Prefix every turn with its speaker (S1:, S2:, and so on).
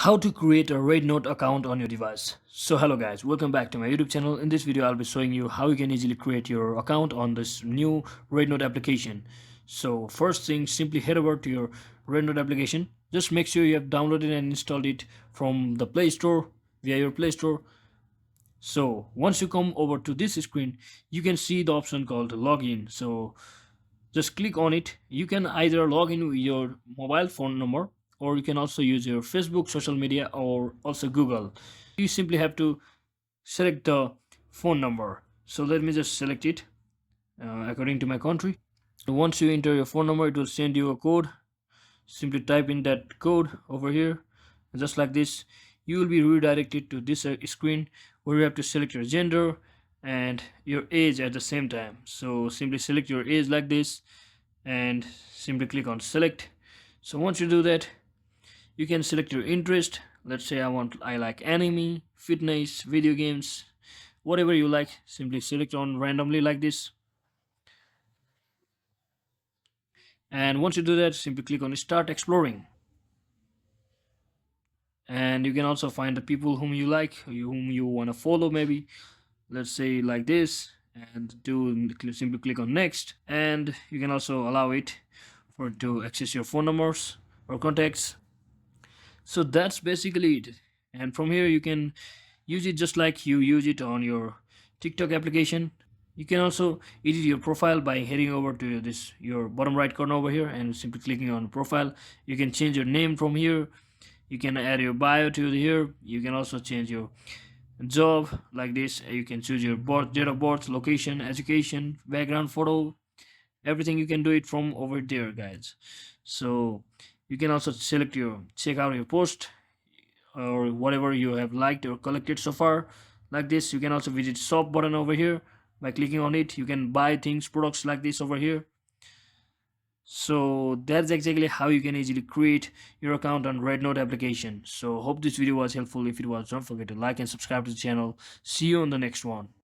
S1: How to create a Rednote account on your device. So hello guys, welcome back to my YouTube channel. In this video I'll be showing you how you can easily create your account on this new Rednote application. So first thing, simply head over to your Rednote application. Just make sure you have downloaded and installed it from the Play Store via your Play Store. So once you come over to this screen, you can see the option called login. So just click on it. You can either log in with your mobile phone number, or you can also use your Facebook, social media, or also Google. You simply have to select the phone number. So let me just select it according to my country. Once you enter your phone number, it will send you a code. Simply type in that code over here, just like this. You will be redirected to this screen where you have to select your gender and your age at the same time. So simply select your age like this and simply click on select. So once you do that, you can select your interest. Let's say I like anime, fitness, video games, whatever you like. Simply select on randomly like this. And once you do that, simply click on start exploring. And you can also find the people whom you like, whom you want to follow, maybe let's say like this, and simply click on next. And you can also allow it for to access your phone numbers or contacts. So that's basically it. And from here you can use it just like you use it on your TikTok application. You can also edit your profile by heading over to this your bottom right corner over here and simply clicking on profile. You can change your name from here. You can add your bio to here. You can also change your job like this. You can choose your date of birth, location, education, background photo, everything. You can do it from over there, guys. So you can also check out your post or whatever you have liked or collected so far like this. You can also visit shop button over here. By clicking on it, you can buy things, products like this over here. So that's exactly how you can easily create your account on Rednote application. So hope this video was helpful. If it was, don't forget to like and subscribe to the channel. See you on the next one.